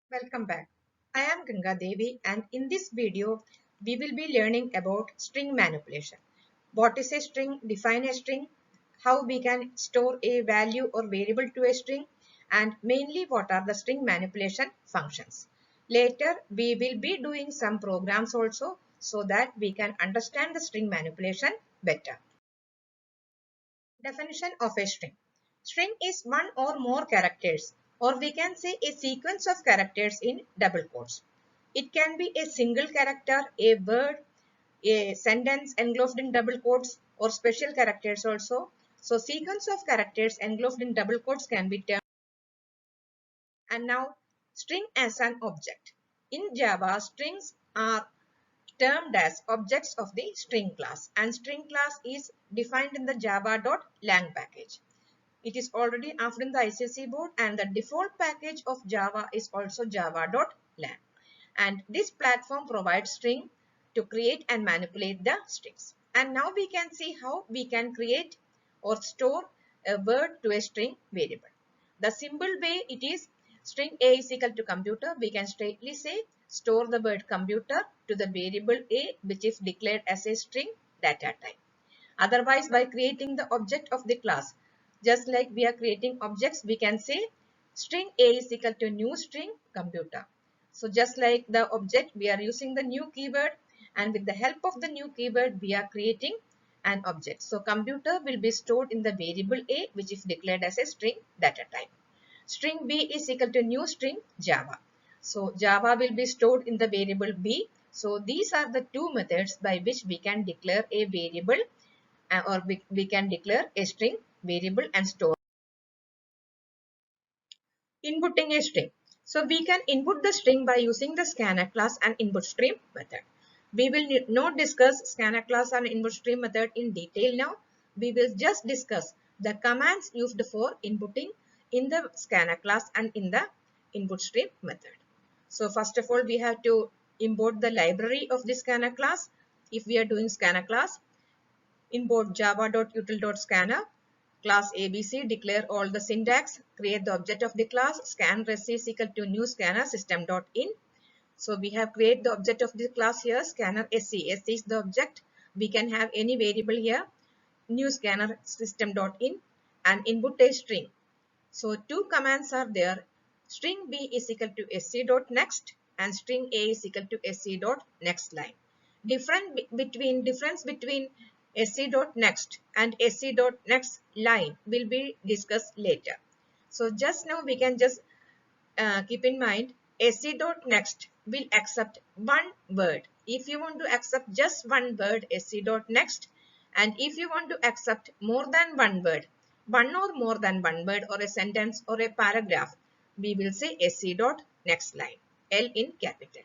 Welcome back. I am Ganga Devi and in this video we will be learning about string manipulation. What is a string, define a string, how we can store a value or variable to a string, and mainly what are the string manipulation functions. Later we will be doing some programs also so that we can understand the string manipulation better. Definition of a string. String is one or more characters, or we can say a sequence of characters in double quotes. It can be a single character, a word, a sentence engulfed in double quotes, or special characters also. So sequence of characters engulfed in double quotes can be termed. And now string as an object. In Java, strings are termed as objects of the string class, and string class is defined in the java.lang package. It is already after in the ICSE board, and the default package of Java is also java.lang. And this platform provides string to create and manipulate the strings. And now we can see how we can create or store a word to a string variable. The simple way it is string A is equal to computer. We can straightly say store the word computer to the variable A, which is declared as a string data type. Otherwise, by creating the object of the class, just like we are creating objects, we can say string A is equal to new string computer. So just like the object, we are using the new keyword, and with the help of the new keyword, we are creating an object. So computer will be stored in the variable A, which is declared as a string data type. String B is equal to new string Java. So Java will be stored in the variable B. So these are the two methods by which we can declare a variable or we can declare a string variable and store. Inputting a string. So we can input the string by using the scanner class and input stream method. We will not discuss scanner class and input stream method in detail now. We will just discuss the commands used for inputting in the scanner class and in the input stream method. So first of all, we have to import the library of the scanner class. If we are doing scanner class, import java.util.scanner class ABC, declare all the syntax, create the object of the class, scan res is equal to new scanner system.in. So we have created the object of the class here, scanner SC. SC is the object. We can have any variable here, new scanner system.in, and input a string. So two commands are there. String B is equal to sc.next and string A is equal to sc.next line. Difference between sc.next and sc.next line will be discussed later. So just now we can just keep in mind sc.next will accept one word. If you want to accept just one word, sc.next, and if you want to accept more than one word, one or more than one word or a sentence or a paragraph, we will say sc.next line, L in capital.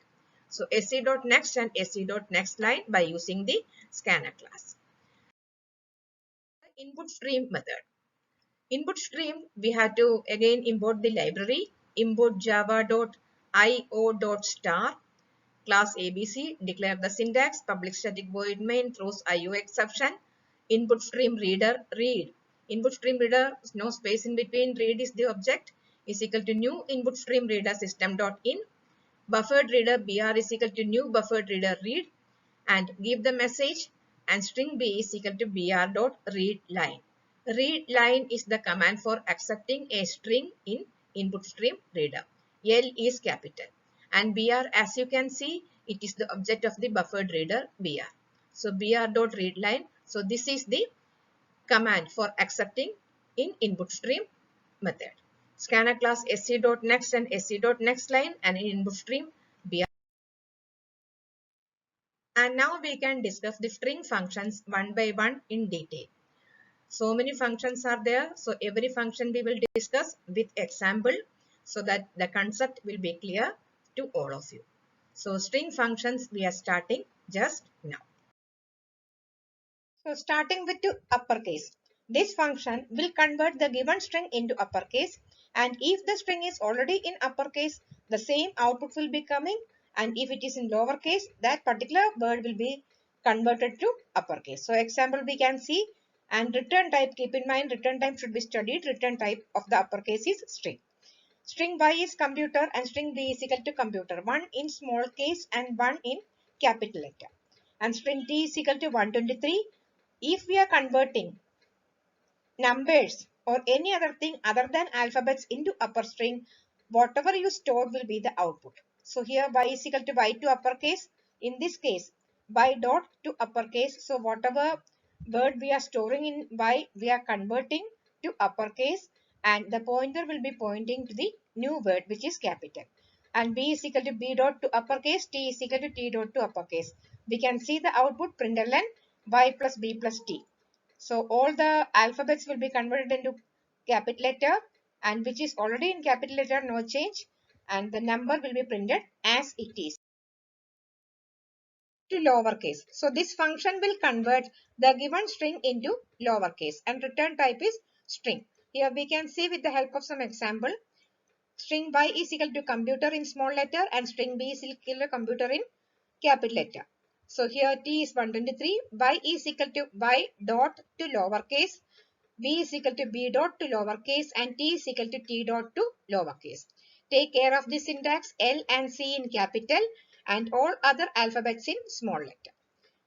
So sc.next and sc.next line by using the scanner class. Input stream method. Input stream, we have to again import the library, import java.io.star class ABC, declare the syntax, public static void main throws IO exception, input stream reader read. Input stream reader, no space in between, read is the object, is equal to new input stream reader system.in, buffered reader BR is equal to new buffered reader read, and give the message, and string B is equal to br.read line. Read line is the command for accepting a string in input stream reader. L is capital, and BR, as you can see, it is the object of the buffered reader BR. So br.read line. So this is the command for accepting in input stream method. Scanner class sc.next and sc.next line, and in input stream BR. And now we can discuss the string functions one by one in detail. So many functions are there. So every function we will discuss with example so that the concept will be clear to all of you. So string functions we are starting just now. So starting with the uppercase. This function will convert the given string into uppercase, and if the string is already in uppercase, the same output will be coming, and if it is in lowercase, that particular word will be converted to uppercase. So example we can see, and return type, keep in mind return type should be studied. Return type of the uppercase is string. String y is computer and string b is equal to computer. One in small case and one in capital letter. And string t is equal to 123. If we are converting numbers or any other thing other than alphabets into upper string, whatever you stored will be the output. So here y is equal to y to uppercase. In this case, y dot to uppercase. So whatever word we are storing in y, we are converting to uppercase, and the pointer will be pointing to the new word which is capital. And b is equal to b dot to uppercase, t is equal to t dot to uppercase. We can see the output println y plus b plus t. So all the alphabets will be converted into capital letter, and which is already in capital letter, no change, and the number will be printed as it is to lowercase. So this function will convert the given string into lowercase and return type is string. Here we can see with the help of some example, string y is equal to computer in small letter and string b is equal to computer in capital letter. So here t is 123, y is equal to y dot to lowercase, b is equal to b dot to lowercase, and t is equal to t dot to lowercase. Take care of the syntax L and C in capital and all other alphabets in small letter.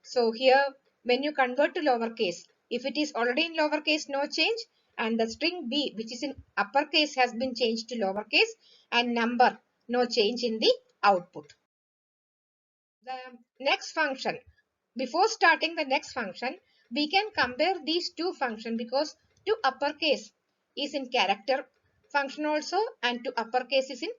So here when you convert to lowercase, if it is already in lowercase, no change, and the string b which is in uppercase has been changed to lowercase, and number, no change in the output. The next function, before starting the next function, we can compare these two functions because to uppercase is in character function also and to uppercase is in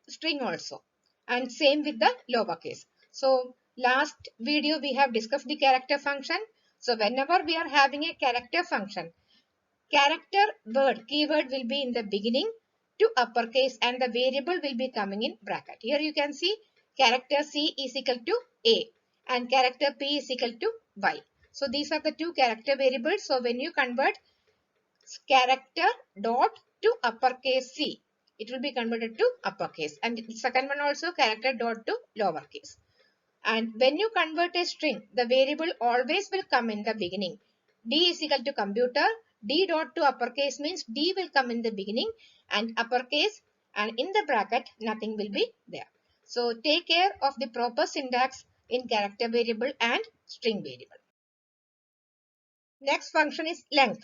string also, and same with the lowercase. So last video we have discussed the character function. So whenever we are having a character function, character word keyword will be in the beginning to uppercase and the variable will be coming in bracket. Here you can see character C is equal to A and character P is equal to Y. So these are the two character variables. So when you convert character dot to uppercase C, it will be converted to uppercase, and the second one also character dot to lowercase. And when you convert a string, the variable always will come in the beginning. D is equal to computer. D dot to uppercase means D will come in the beginning and uppercase, and in the bracket nothing will be there. So take care of the proper syntax in character variable and string variable. Next function is length.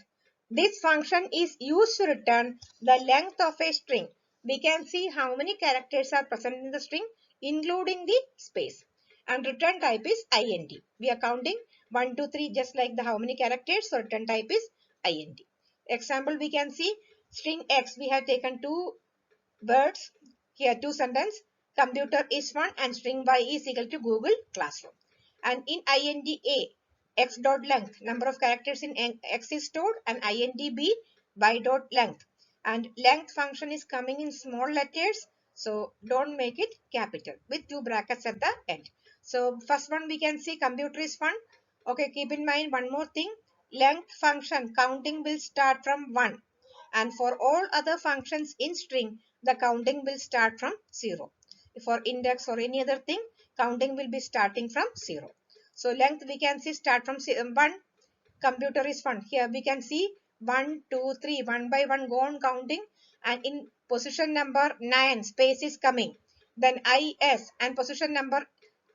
This function is used to return the length of a string. We can see how many characters are present in the string, including the space. And return type is int. We are counting 1, 2, 3 just like the how many characters. So return type is int. Example, we can see string x. We have taken two words. Here two sentence. Computer is one and string y is equal to Google Classroom. And in int a, x dot length, number of characters in x is stored, and int b, y dot length. And length function is coming in small letters, so don't make it capital with two brackets at the end. So first one we can see computer is one. Okay, keep in mind one more thing. Length function counting will start from 1, and for all other functions in string the counting will start from 0. For index or any other thing, counting will be starting from 0. So length we can see start from 1. Computer is 1. Here we can see 1, 2, 3, 1 by 1 go on counting, and in position number 9 space is coming. Then is, and position number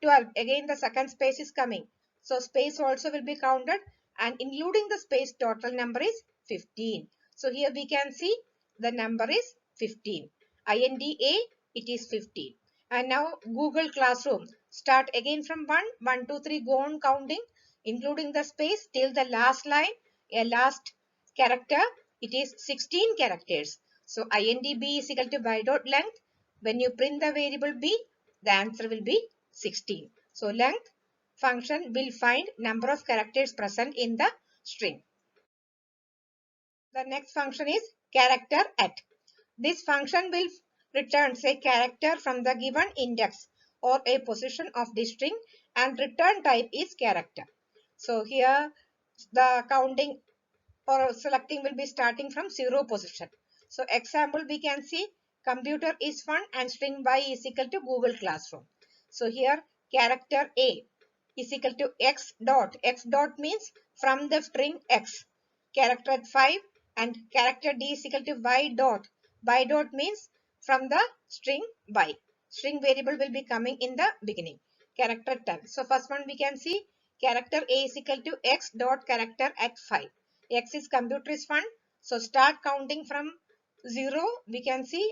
12 again the second space is coming. So space also will be counted, and including the space total number is 15. So here we can see the number is 15. INDA, it is 15. And now Google Classroom, start again from 1, 1, 2, 3 go on counting, including the space till the last line, a last character, it is 16 characters. So INDB is equal to y dot length. When you print the variable b, the answer will be 16. So length function will find number of characters present in the string. The next function is character at. This function will return a character from the given index or a position of the string, and return type is character. So here the counting or selecting will be starting from 0 position. So example we can see computer is 1 and string y is equal to Google Classroom. So here character A is equal to x dot. X dot means from the string x. Character at 5, and character D is equal to y dot. By dot means from the string by. String variable will be coming in the beginning. Character 10. So first one we can see character A is equal to x dot character at 5. X is computer is fun. So start counting from 0. We can see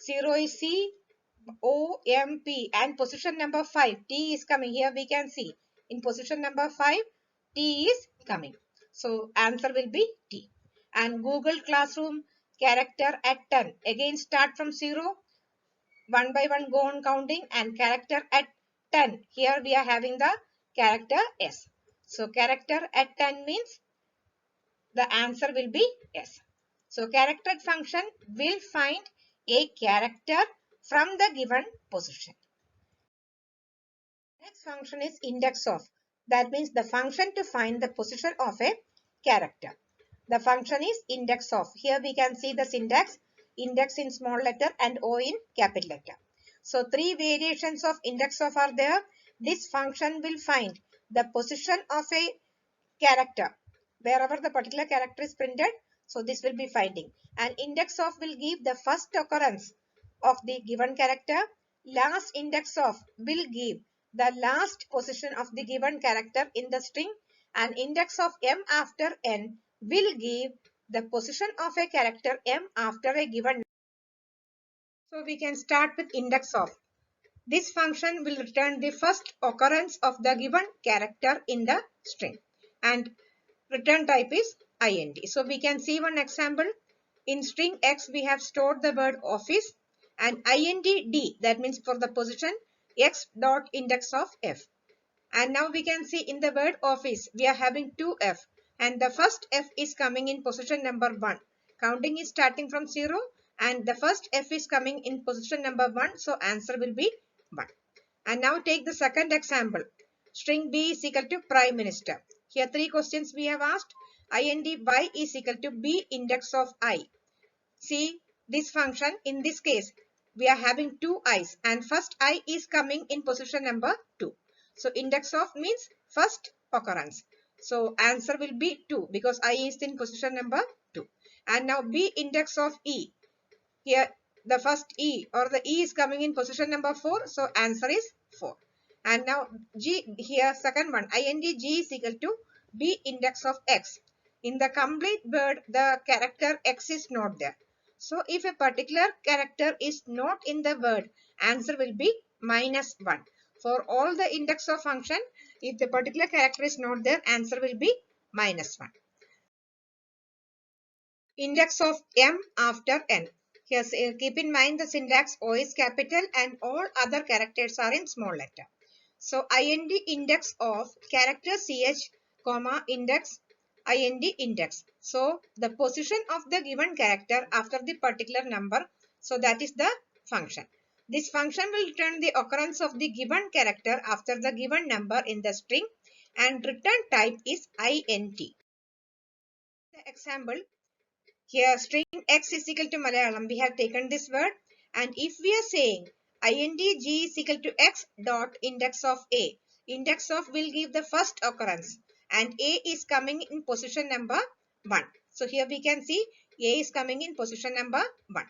0 is C, O, M, P and position number 5. T is coming. Here we can see in position number 5 T is coming. So answer will be T. And Google Classroom character at 10. Again start from 0. One by one go on counting and character at 10. Here we are having the character S. So character at 10 means the answer will be S. So character function will find a character from the given position. Next function is index of. That means the function to find the position of a character. The function is index of. Here we can see the syntax. Index in small letter and O in capital letter. So three variations of index of are there. This function will find the position of a character wherever the particular character is printed. So this will be finding. And index of will give the first occurrence of the given character. Last index of will give the last position of the given character in the string. And index of m after n will give the position of a character m after a given. So we can start with index of. This function will return the first occurrence of the given character in the string. And return type is int. So we can see one example. In string x we have stored the word office and int d, that means for the position x dot index of f. And now we can see in the word office we are having 2f and the first f is coming in position number 1. Counting is starting from 0 and the first f is coming in position number 1. So answer will be 1. And now take the second example. String b is equal to prime minister. Here three questions we have asked. int y is equal to b index of I. See this function. In this case we are having two i's and first I is coming in position number 2. So index of means first occurrence. So answer will be 2 because I is in position number 2. And now b index of e. Here the first e or the e is coming in position number 4. So answer is 4. And now g, here second one int g is equal to b index of x. In the complete word the character x is not there. So if a particular character is not in the word, answer will be minus 1. For all the index of function, if the particular character is not there, answer will be minus 1. Index of m after n. Here keep in mind the syntax O is capital and all other characters are in small letter. So int index of character ch comma index int index. So the position of the given character after the particular number. So that is the function. This function will return the occurrence of the given character after the given number in the string and return type is int. The example. Here string x is equal to Malayalam. We have taken this word and if we are saying int g is equal to x dot index of a. Index of will give the first occurrence and a is coming in position number 1. So here we can see a is coming in position number 1.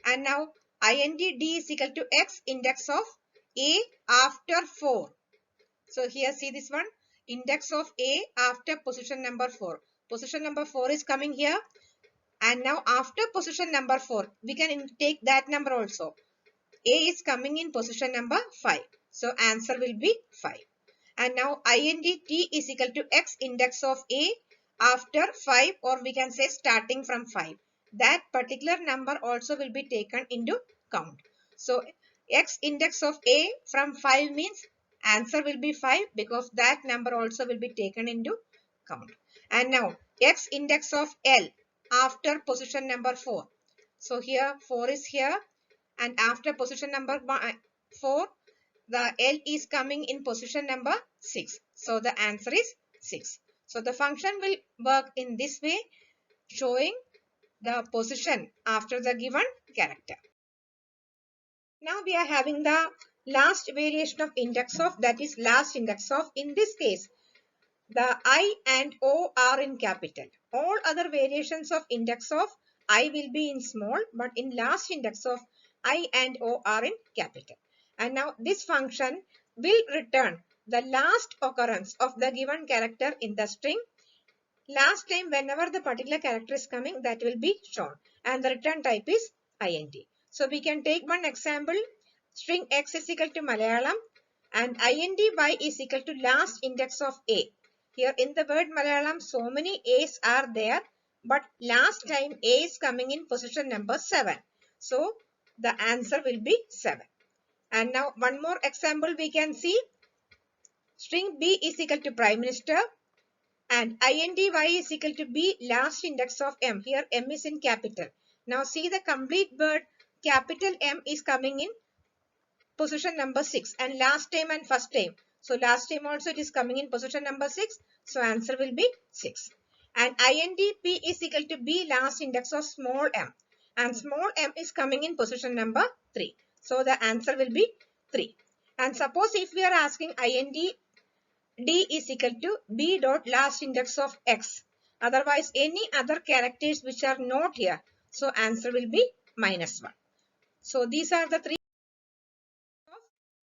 And now int d is equal to x index of a after 4. So here see this one index of a after position number 4. Position number 4 is coming here. And now after position number 4, we can take that number also. A is coming in position number 5. So answer will be 5. And now int t is equal to x index of a after 5 or we can say starting from 5. That particular number also will be taken into count. So x index of a from 5 means answer will be 5 because that number also will be taken into count. And now x index of L after position number 4. So here 4 is here and after position number 4 the L is coming in position number 6. So the answer is 6. So the function will work in this way showing the position after the given character. Now we are having the last variation of index of, that is last index of. In this case the I and O are in capital. All other variations of index of I will be in small, but in last index of I and O are in capital. And now this function will return the last occurrence of the given character in the string. Last time whenever the particular character is coming, that will be shown, and the return type is int. So we can take one example. String x is equal to Malayalam and int y is equal to last index of a. Here in the word Malayalam, so many a's are there, but last time a is coming in position number 7. So the answer will be 7. And now one more example we can see. String b is equal to Prime Minister and indy is equal to b last index of m. Here m is in capital. Now see the complete word capital M is coming in position number 6 and last time and first time. So last time also it is coming in position number 6. So answer will be 6. And INDP is equal to B last index of small m. And small m is coming in position number 3. So the answer will be 3. And suppose if we are asking IND D is equal to B dot last index of X. Otherwise any other characters which are not here. So answer will be -1. So these are the three.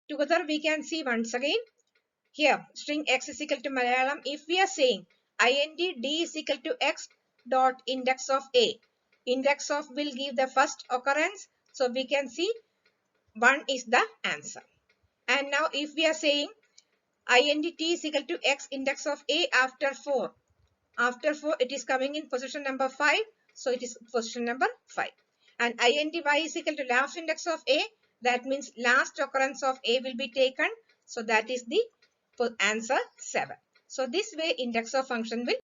Together we can see once again. Here string x is equal to Malayalam. If we are saying int d is equal to x dot index of a. Index of will give the first occurrence. So we can see 1 is the answer. And now if we are saying int t is equal to x index of a after 4. After 4 it is coming in position number 5. So it is position number 5. And int y is equal to last index of a. That means last occurrence of a will be taken. So that is the answer 7. So this way index of function will.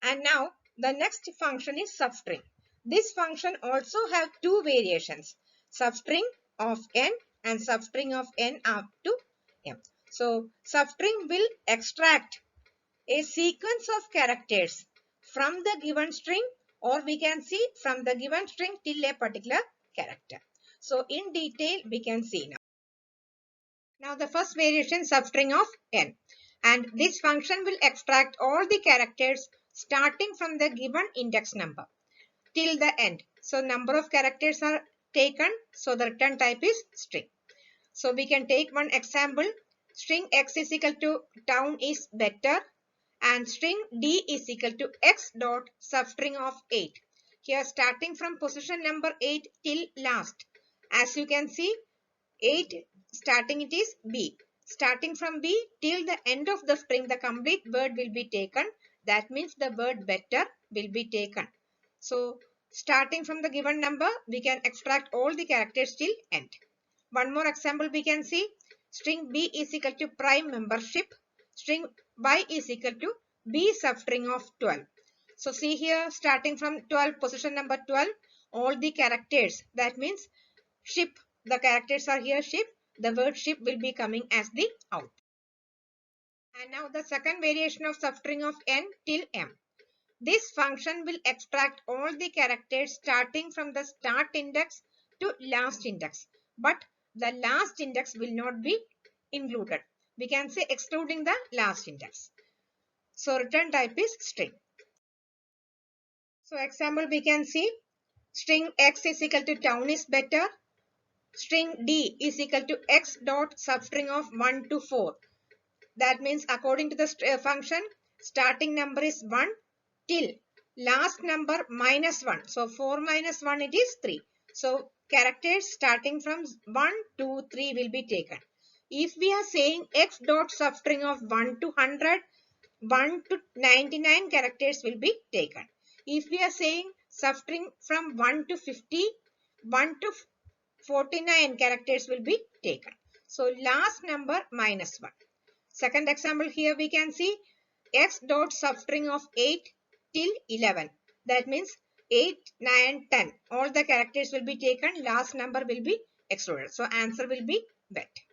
And now the next function is substring. This function also have two variations. Substring of n and substring of n up to m. So substring will extract a sequence of characters from the given string, or we can see from the given string till a particular character. So in detail we can see now. Now the first variation substring of n, and this function will extract all the characters starting from the given index number till the end. So number of characters are taken, so the return type is string. So we can take one example. String x is equal to town is better and string d is equal to x dot substring of 8. Here starting from position number 8 till last. As you can see, 8 starting it is B. Starting from B till the end of the string, the complete word will be taken. That means the word better will be taken. So starting from the given number, we can extract all the characters till end. One more example we can see. String B is equal to prime membership. String Y is equal to B substring of 12. So see here, starting from 12, position number 12, all the characters, that means ship, the characters are here ship, the word ship will be coming as the out. And now the second variation of substring of n till m. This function will extract all the characters starting from the start index to last index, but the last index will not be included. We can say excluding the last index. So return type is string. So example we can see, string x is equal to town is better. String d is equal to x dot substring of 1 to 4. That means according to the function, starting number is 1 till last number -1. So 4 minus 1 it is 3. So characters starting from 1, 2, 3 will be taken. If we are saying x dot substring of 1 to 100, 1 to 99 characters will be taken. If we are saying substring from 1 to 50, 1 to 49 characters will be taken. So last number -1. Second example here we can see x dot substring of 8 till 11. That means 8, 9, 10. All the characters will be taken. Last number will be excluded. So answer will be bet.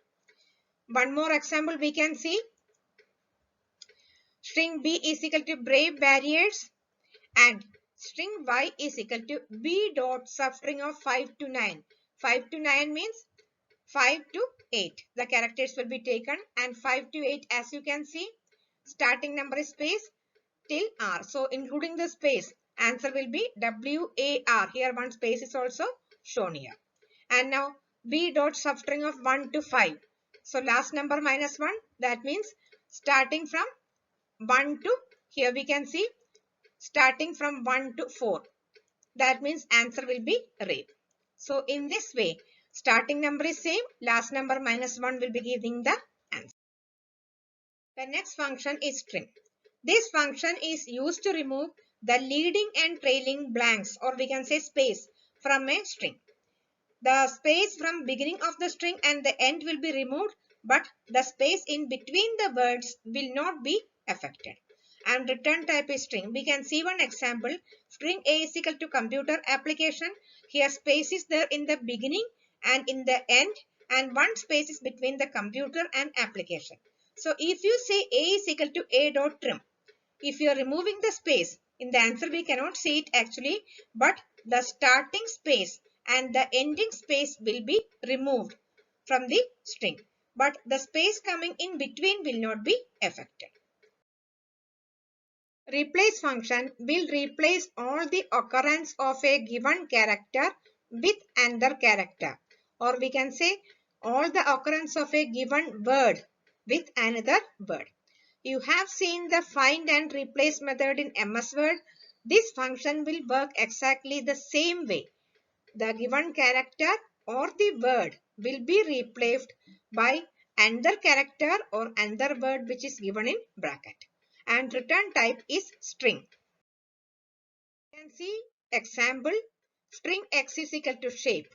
One more example we can see. String b is equal to brave barriers and string y is equal to b dot substring of 5 to 9. 5 to 9 means 5 to 8. The characters will be taken, and 5 to 8, as you can see, starting number is space till r. So including the space, answer will be WAR. Here one space is also shown here. And now B dot substring of 1 to 5. So last number minus 1, that means starting from 1 to, here we can see starting from 1 to 4. That means answer will be read. So in this way, starting number is same, last number minus 1 will be giving the answer. The next function is string. This function is used to remove the leading and trailing blanks, or we can say space, from a string. The space from beginning of the string and the end will be removed, but the space in between the words will not be affected. And return type is string. We can see one example. String A is equal to computer application. Here space is there in the beginning and in the end, and one space is between the computer and application. So if you say A is equal to A dot trim, if you are removing the space, in the answer we cannot see it actually, but the starting space and the ending space will be removed from the string, but the space coming in between will not be affected. Replace function will replace all the occurrence of a given character with another character, or we can say all the occurrence of a given word with another word. You have seen the find and replace method in MS Word. This function will work exactly the same way. The given character or the word will be replaced by another character or another word which is given in bracket. And return type is string. You can see example, string x is equal to shape.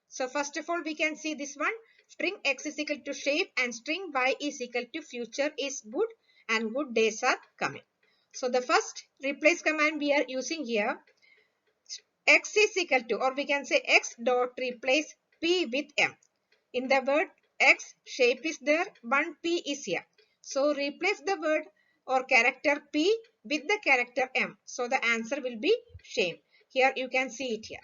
So first of all we can see this one, string x is equal to shape and string y is equal to future is good and good days are coming. So the first replace command we are using here, x is equal to, or we can say x dot replace p with m. In the word x, shape is there, one p is here. So replace the word or character p with the character m. So the answer will be shape. Here you can see it here.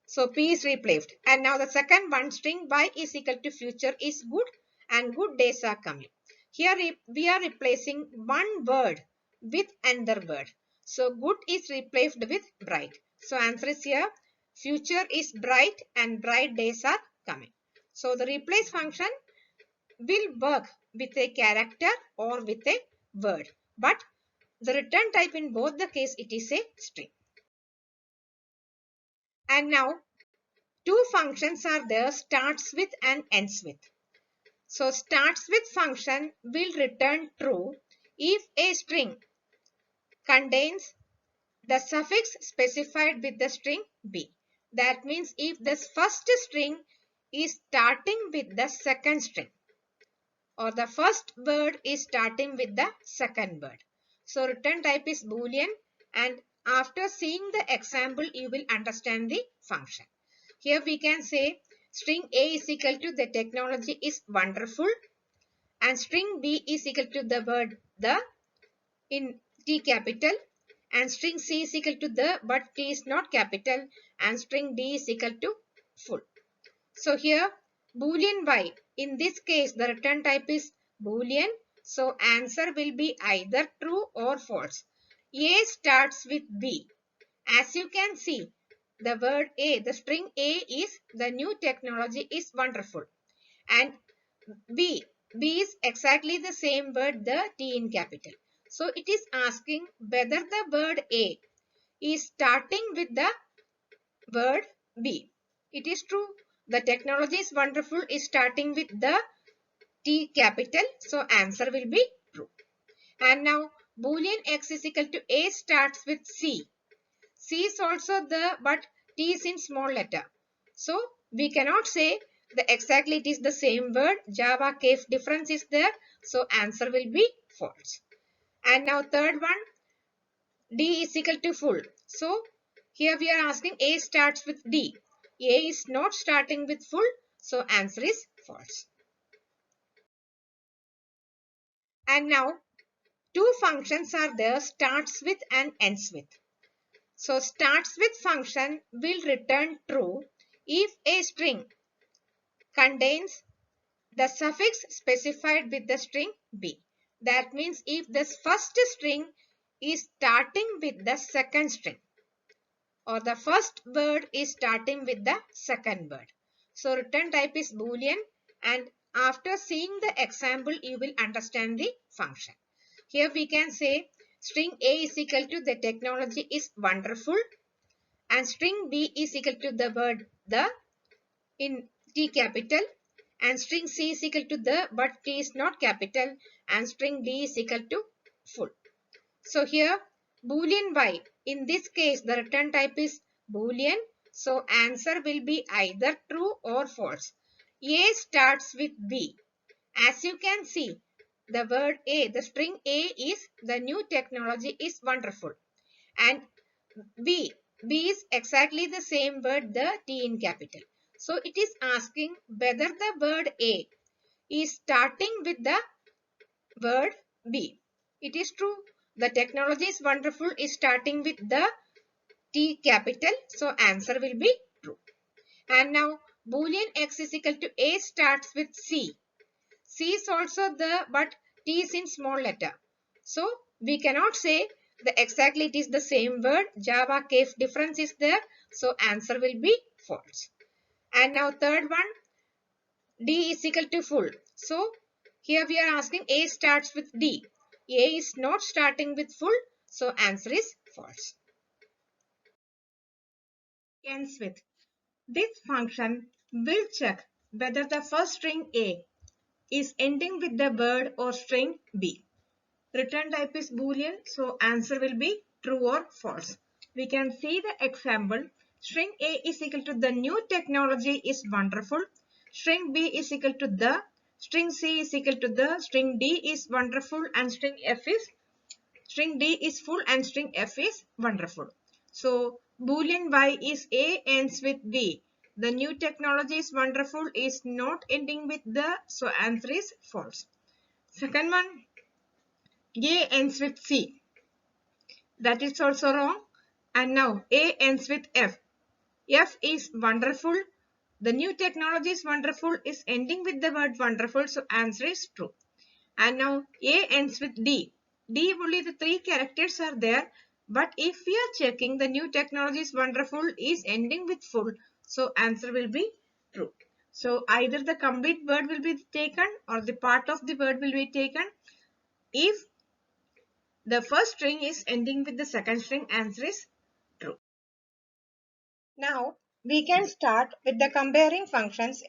So p is replaced. And now the second one, string y is equal to future is good and good days are coming. Here we are replacing one word with another word. So good is replaced with bright. So answer is here, future is bright and bright days are coming. So the replace function will work with a character or with a word. But the return type in both the case it is a string. And now two functions are there, starts with and ends with. So starts with function will return true if a string contains the suffix specified with the string b. That means if the first string is starting with the second string, or the first word is starting with the second word. So return type is Boolean, and after seeing the example you will understand the function. Here we can say string A is equal to the technology is wonderful and string B is equal to the word the in T capital, and string C is equal to the but T is not capital, and string D is equal to full. So here Boolean Y, in this case the return type is Boolean, so answer will be either true or false. A starts with B. As you can see, the word A, the string A is the new technology is wonderful, and B is exactly the same word, the T in capital. So it is asking whether the word A is starting with the word B. It is true. The technology is wonderful is starting with the T capital. So answer will be true. And now Boolean X is equal to A starts with C. C is also the but T is in small letter. So we cannot say the exactly it is the same word. Java case difference is there. So answer will be false. And now third one, D is equal to full. So here we are asking A starts with D. A is not starting with full. So answer is false. And now two functions are there, starts with and ends with. So starts with function will return true if a string contains the suffix specified with the string B. That means if this first string is starting with the second string, or the first word is starting with the second word. So return type is Boolean, and after seeing the example you will understand the function. Here we can say string A is equal to the technology is wonderful, and string B is equal to the word the in T capital, and string C is equal to the but T is not capital, and string D is equal to full. So here Boolean Y, in this case the return type is Boolean, so answer will be either true or false. A starts with B. As you can see, the word A, the string A is the new technology is wonderful, and B, B is exactly the same word, the T in capital. So it is asking whether the word A is starting with the word B. It is true. The technology is wonderful is starting with the T capital. So answer will be true. And now Boolean X is equal to A starts with C. C is also the but T is in small letter. So we cannot say the exactly it is the same word. Java case difference is there. So answer will be false. And now third one, D is equal to full. So here we are asking A starts with D. A is not starting with full. So answer is false. Ends with. This function will check whether the first string A is ending with the word or string B. Return type is Boolean, so answer will be true or false. We can see the example. String A is equal to the new technology is wonderful. String B is equal to the. String C is equal to the. String D is wonderful, and string D is full, and string F is wonderful. So Boolean Y is A ends with B. The new technology is wonderful is not ending with the, so answer is false. Second one, A ends with C. That is also wrong. And now A ends with F. F is wonderful. The new technology is wonderful is ending with the word wonderful. So answer is true. And now A ends with D. D only the three characters are there. But if we are checking the new technology is wonderful is ending with full. So answer will be true. So either the complete word will be taken or the part of the word will be taken. If the first string is ending with the second string, answer is true. Now we can start with the comparing functions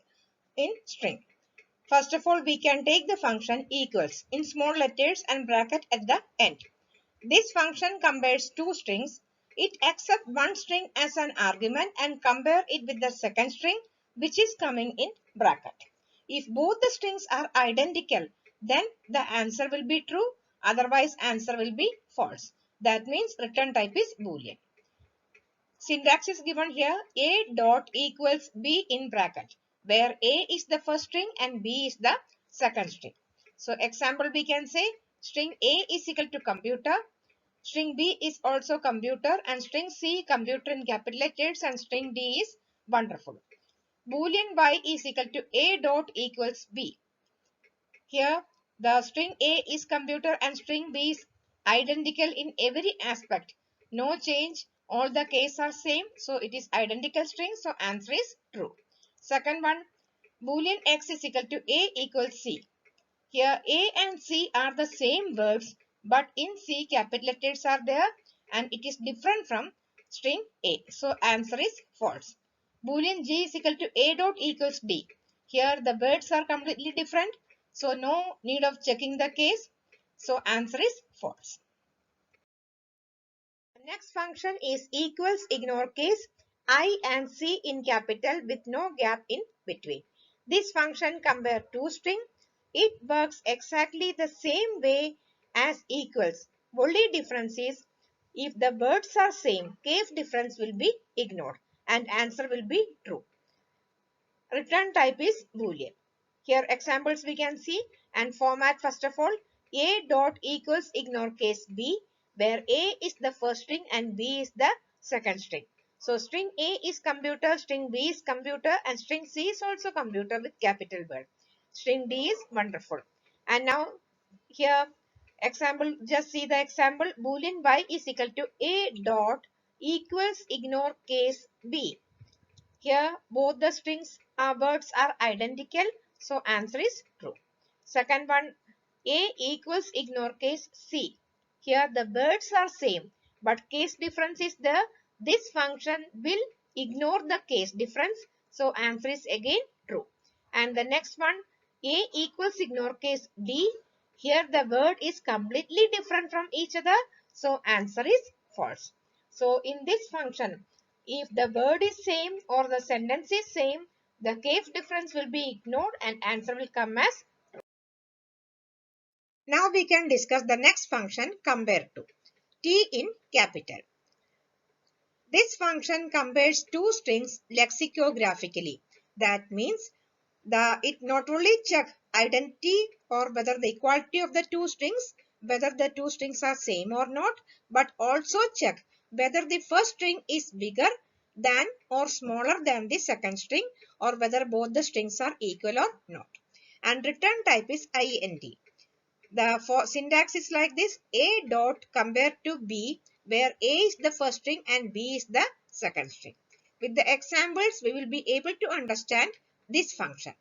in string. First of all, we can take the function equals in small letters and bracket at the end. This function compares two strings. It accepts one string as an argument and compare it with the second string which is coming in bracket. If both the strings are identical, then the answer will be true. Otherwise, answer will be false. That means return type is Boolean. Syntax is given here. A dot equals B in bracket, where A is the first string and B is the second string. So example we can say string A is equal to computer, string B is also computer, and string C computer in capital letters, and string D is wonderful. Boolean Y is equal to A dot equals B. Here the string A is computer and string B is identical in every aspect. No change. All the cases are same. So it is identical string. So answer is true. Second one, Boolean X is equal to A equals C. Here A and C are the same words, but in C capital letters are there and it is different from string A. So answer is false. Boolean G is equal to A dot equals D. Here the words are completely different. So no need of checking the case. So answer is false. The next function is equals ignore case I and C in capital with no gap in between. This function compares two strings. It works exactly the same way as equals. Only difference is if the words are same, case difference will be ignored and answer will be true. Return type is Boolean. Here examples we can see and format. First of all, A dot equals ignore case B, where A is the first string and B is the second string. So string A is computer, string B is computer, and string C is also computer with capital word. String D is wonderful. And now here Example, just see the example. Boolean y is equal to a dot equals ignore case b. Here both the strings words are identical, so answer is true. Second one, a equals ignore case c. Here the words are same, but case difference is there. This function will ignore the case difference, so answer is again true. And the next one, a equals ignore case d. Here the word is completely different from each other, so answer is false. So in this function, if the word is same or the sentence is same, the case difference will be ignored and answer will come as. Now we can discuss the next function, compare to. T in capital. This function compares two strings lexicographically. That means it not only check identity or whether the equality of the two strings, whether the two strings are same or not, but also check whether the first string is bigger than or smaller than the second string, or whether both the strings are equal or not. And return type is int. The syntax is like this: a dot compare to b, where a is the first string and b is the second string. With the examples, we will be able to understand this function.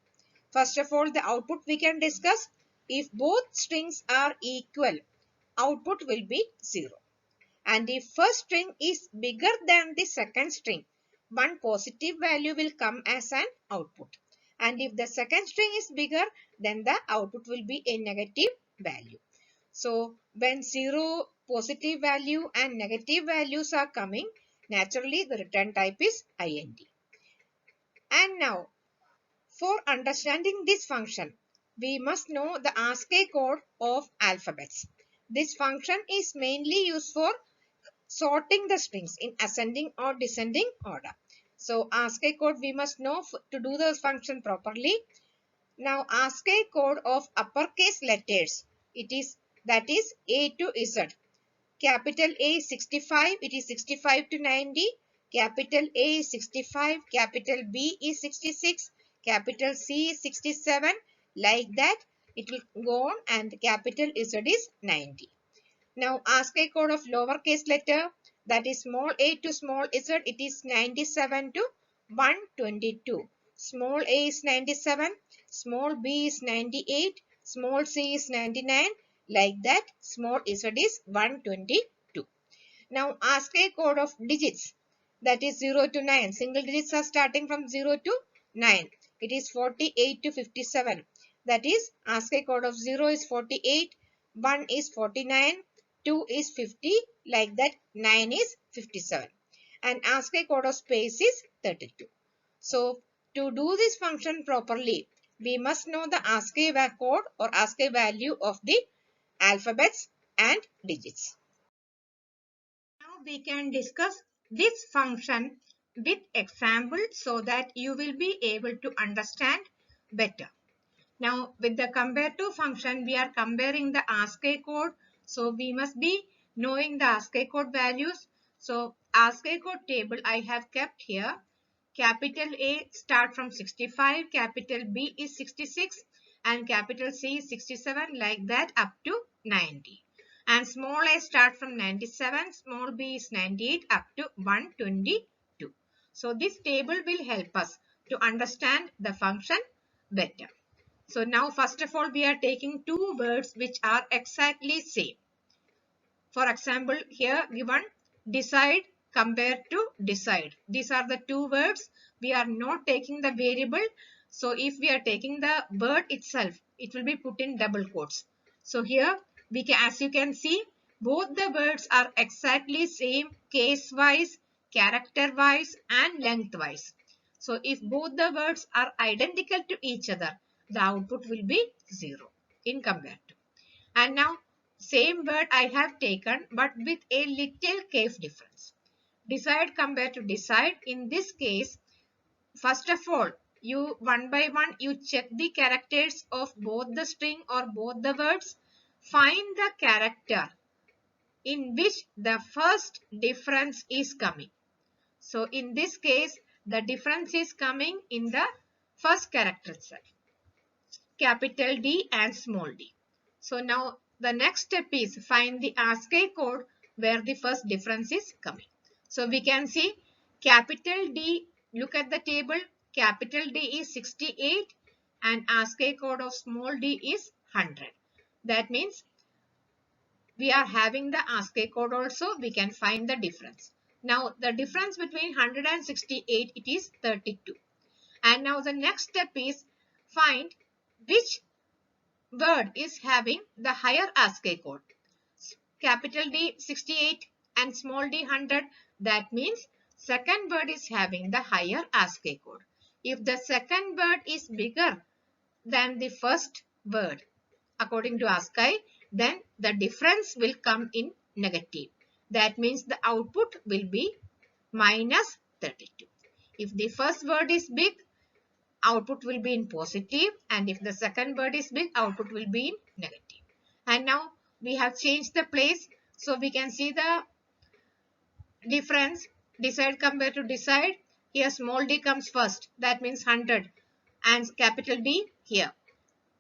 First of all, the output we can discuss. If both strings are equal, output will be 0. And if first string is bigger than the second string, one positive value will come as an output. And if the second string is bigger, then the output will be a negative value. So when 0, positive value and negative values are coming, naturally the return type is int. And now, for understanding this function, we must know the ASCII code of alphabets. This function is mainly used for sorting the strings in ascending or descending order. So ASCII code we must know to do the function properly. Now ASCII code of uppercase letters, that is A to Z. Capital A is 65, it is 65 to 90. Capital A is 65, capital B is 66, capital C is 67. Like that, it will go on, and capital Z is 90. Now ASCII code of lowercase letter, that is small a to small z, it is 97 to 122. Small a is 97, small b is 98, small c is 99. Like that, small z is 122. Now ASCII code of digits, that is 0 to 9. Single digits are starting from 0 to 9. It is 48 to 57. That is ASCII code of 0 is 48, 1 is 49, 2 is 50. Like that, 9 is 57. And ASCII code of space is 32. So to do this function properly, we must know the ASCII code or ASCII value of the alphabets and digits. Now we can discuss this function with example so that you will be able to understand better. Now with the compare to function, we are comparing the ASCII code. So we must be knowing the ASCII code values. So ASCII code table I have kept here. Capital A start from 65, capital B is 66, and capital C is 67, like that up to 90. And small a start from 97, small b is 98 up to 122. So this table will help us to understand the function better. So now first of all we are taking two words which are exactly same. For example, here given decide compared to decide. These are the two words. We are not taking the variable. So if we are taking the word itself, it will be put in double quotes. So here we can, as you can see, both the words are exactly same case wise, character wise and length wise. So if both the words are identical to each other, the output will be 0 in compared to. And now same word I have taken but with a little case difference. Decide compared to decide. In this case, first of all, you one by one you check the characters of both the string or both the words. Find the character in which the first difference is coming. So in this case, the difference is coming in the first character itself, capital D and small d. So now the next step is find the ASCII code where the first difference is coming. So we can see capital D, look at the table, capital D is 68 and ASCII code of small d is 100. That means we are having the ASCII code also, we can find the difference. Now the difference between 100 and 68, it is 32. And now the next step is find which word is having the higher ASCII code. Capital D 68 and small d 100. That means second word is having the higher ASCII code. If the second word is bigger than the first word according to ASCII, then the difference will come in negative. That means the output will be minus 32. If the first word is big, output will be in positive, and if the second word is big, output will be in negative. And now we have changed the place, so we can see the difference. Decide compared to decide. Here small d comes first, that means 100, and capital D here.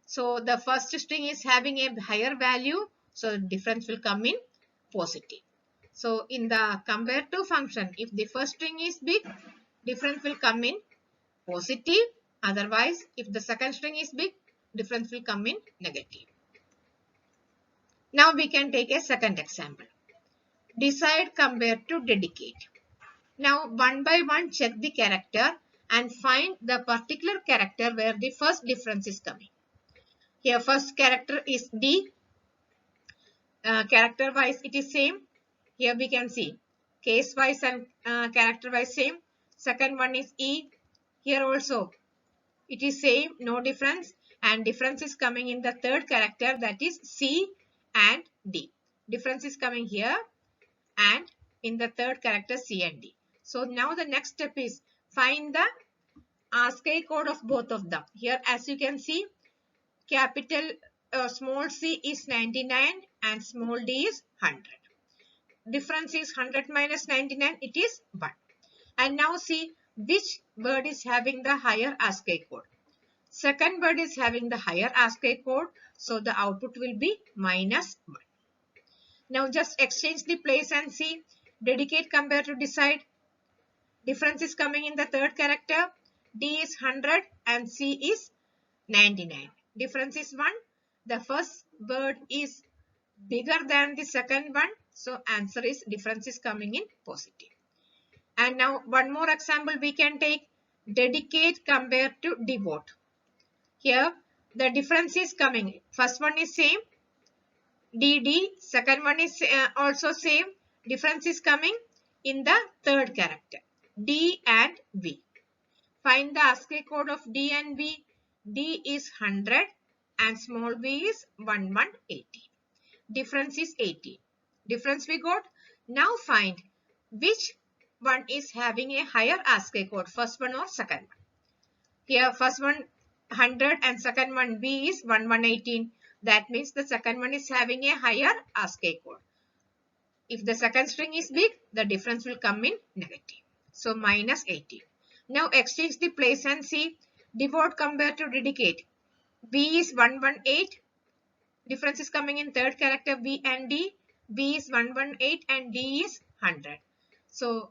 So the first string is having a higher value, so difference will come in positive. So in the compare to function, if the first string is big, difference will come in positive. Otherwise, if the second string is big, difference will come in negative. Now we can take a second example. Decide compare to dedicate. Now one by one check the character and find the particular character where the first difference is coming. Here first character is D. Character wise it is same. Here we can see case wise and character wise same. Second one is E. Here also it is same, no difference, and difference is coming in the third character, that is C and D. Difference is coming here and in the third character C and D. So now the next step is find the ASCII code of both of them. Here as you can see, capital small c is 99 and small d is 100. Difference is 100 minus 99, it is 1. And now see which word is having the higher ASCII code. Second word is having the higher ASCII code, so the output will be minus 1. Now just exchange the place and see. Dedicate compare to decide. Difference is coming in the third character. D is 100 and C is 99. Difference is 1. The first word is bigger than the second one, so answer is difference is coming in positive. And now one more example we can take. Dedicate compare to devote. Here the difference is coming. First one is same, DD. Second one is also same. Difference is coming in the third character, D and V. Find the ASCII code of D and V. D is 100 and small v is 1180. Difference is 80. Difference we got. Now find which one is having a higher ASCII code, first one or second one. Here first one 100 and second one V is 1118. That means the second one is having a higher ASCII code. If the second string is big, the difference will come in negative. So minus 80. Now exchange the place and see. Devote compare to dedicate. V is 118. Difference is coming in third character V and D. V is 118 and D is 100. So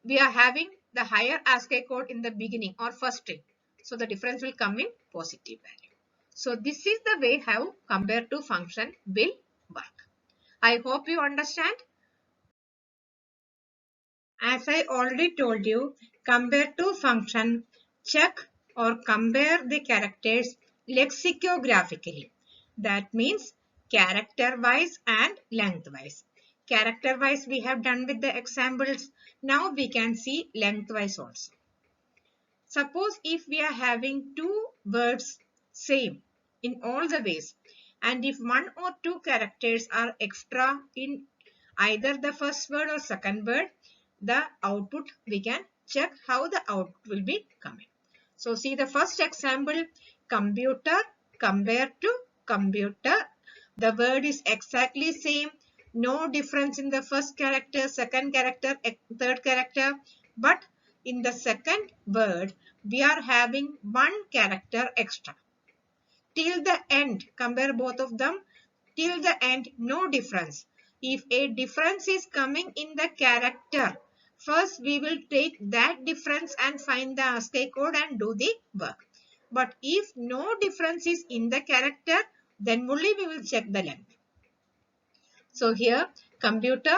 we are having the higher ASCII code in the beginning or first string. So the difference will come in positive value. So this is the way how compare to function will work. I hope you understand. As I already told you, compare to function check or compare the characters lexicographically. That means character wise and length wise. Character wise we have done with the examples. Now we can see length wise also. Suppose if we are having two words same in all the ways, and if one or two characters are extra in either the first word or second word, the output we can check how the output will be coming. So see the first example, computer compare to computer. The word is exactly same, no difference in the first character, second character, third character, but in the second word we are having one character extra. Till the end compare both of them. till the end no difference. If a difference is coming in the character, first we will take that difference and find the ASCII code and do the work. But if no difference is in the character, then only we will check the length. So here computer,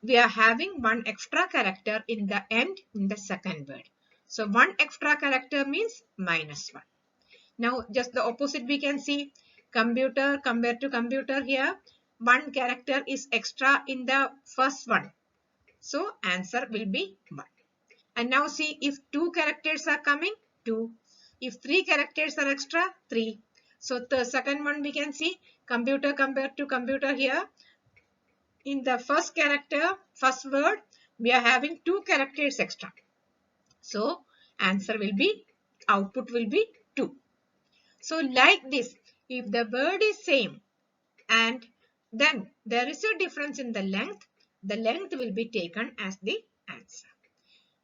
we are having one extra character in the end in the second word. So one extra character means -1. Now just the opposite we can see. Computer compared to computer, here one character is extra in the first one. So answer will be 1. And now see, if 2 characters are coming, 2. If 3 characters are extra, 3. So the second one we can see, computer compared to computer, here in the first character, first word, we are having 2 characters extra. So answer will be, output will be 2. So like this, if the word is same and then there is a difference in the length will be taken as the answer.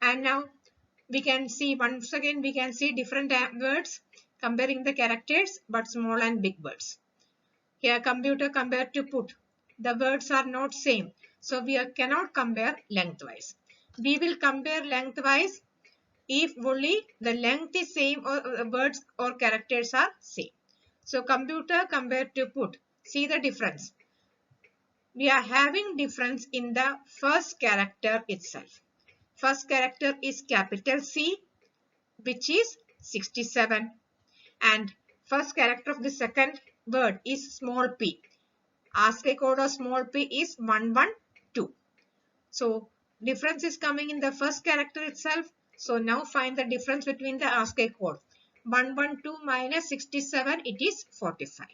And now we can see, once again we can see different words comparing the characters, but small and big words. Here computer compared to put, the words are not same, so we cannot compare lengthwise. We will compare lengthwise if only the length is same or words or characters are same. So computer compared to put, see the difference. We are having difference in the first character itself. First character is capital C, which is 67, and first character of the second word is small p. ASCII code of small p is 112. So difference is coming in the first character itself. So now find the difference between the ASCII code. 112 minus 67, it is 45.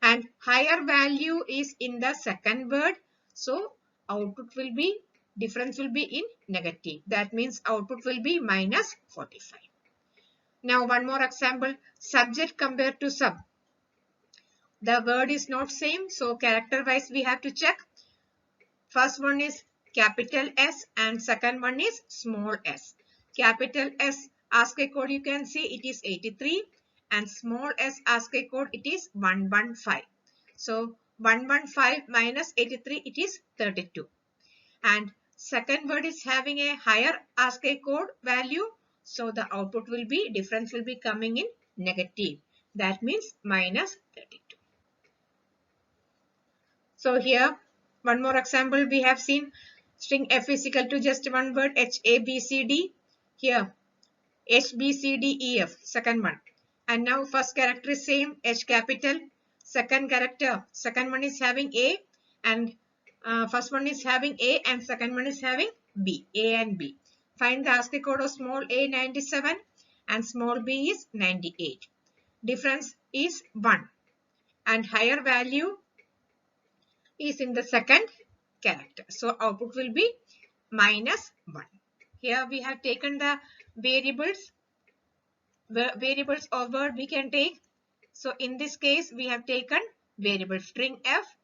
And higher value is in the second word. So output will be, difference will be in negative. That means output will be minus 45. Now one more example, subject compared to sub. The word is not same, so character wise we have to check. First one is capital S and second one is small s. Capital S ASCII code you can see it is 83 and small s ASCII code it is 115. So 115 minus 83 it is 32. And second word is having a higher ASCII code value. So the output will be, difference will be coming in negative. That means minus 32. So here one more example we have seen, string f is equal to just one word h a b c d. Here h b c d e f, second one. And now first character is same, h capital. Second character, second one is having a and first one is having a and second one is having b, a and b. Find the ASCII code of small a 97 and small b is 98. Difference is 1 and higher value is in the second character. So output will be minus 1. Here we have taken the variables or word we can take. So in this case we have taken variable string f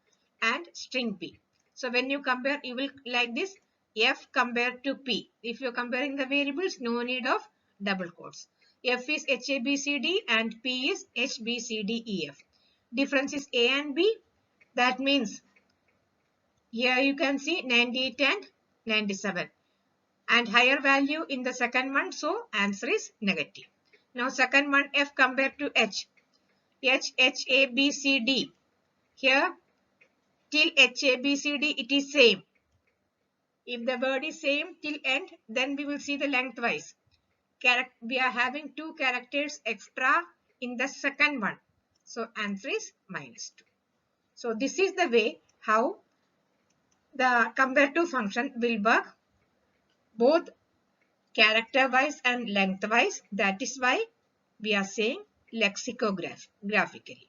and string p. So when you compare, you will like this, f compared to p. If you are comparing the variables, no need of double quotes. F is HABCD and p is HBCDEF. Difference is a and b. That means here you can see 98 and 97 and higher value in the second one, so answer is negative. Now second one, f compared to h. H A B C D. Here till h a b c d it is same. If the word is same till end, then we will see the lengthwise. We are having 2 characters extra in the second one. So answer is minus 2. So this is the way how the compare to function will work, both character wise and lengthwise. That is why we are saying lexicographically.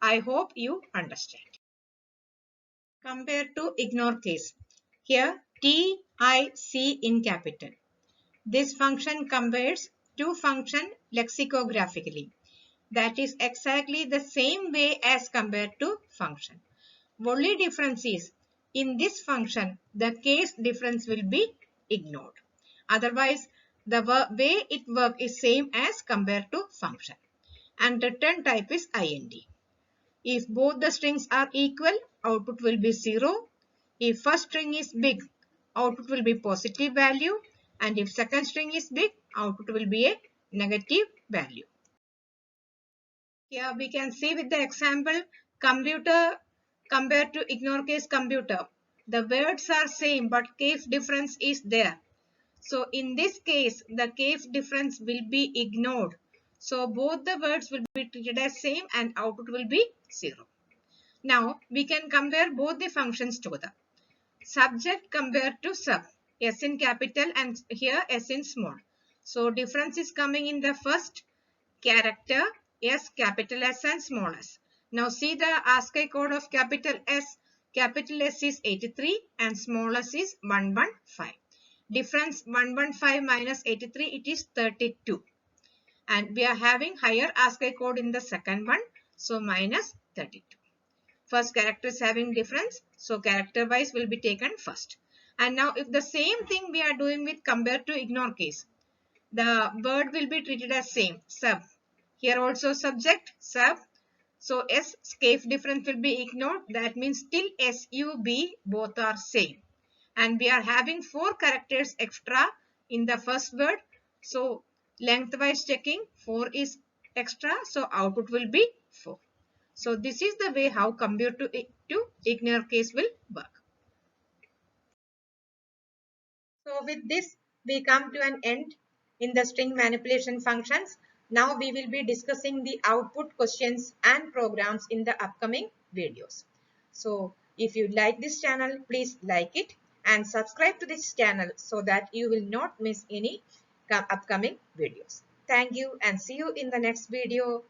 I hope you understand. Compare to ignore case. Here TIC in capital. This function compares to function lexicographically. That is exactly the same way as compared to function. Only difference is, in this function the case difference will be ignored. Otherwise the way it works is same as compared to function. And return type is IND. If both the strings are equal, output will be 0. If first string is big, output will be positive value. And if second string is big, output will be a negative value. Here we can see with the example, computer compared to ignore case computer. The words are same but case difference is there. So in this case, the case difference will be ignored. So both the words will be treated as same and output will be 0. Now we can compare both the functions together. Subject compared to sub. S in capital and here S in small. So difference is coming in the first character S, capital S and small s. Now see the ASCII code of capital S. Capital S is 83 and small s is 115. Difference 115 minus 83, it is 32. And we are having higher ASCII code in the second one. So minus 32. First character is having difference. So character wise will be taken first. And now if the same thing we are doing with compared to ignore case, the word will be treated as same, sub. Here also subject, sub. So S case difference will be ignored. That means still SUB both are same. And we are having 4 characters extra in the first word. So lengthwise checking 4 is extra. So output will be 4. So this is the way how compare to ignore case will work. So with this, we come to an end in the string manipulation functions. Now we will be discussing the output questions and programs in the upcoming videos. So if you like this channel, please like it and subscribe to this channel so that you will not miss any upcoming videos. Thank you and see you in the next video.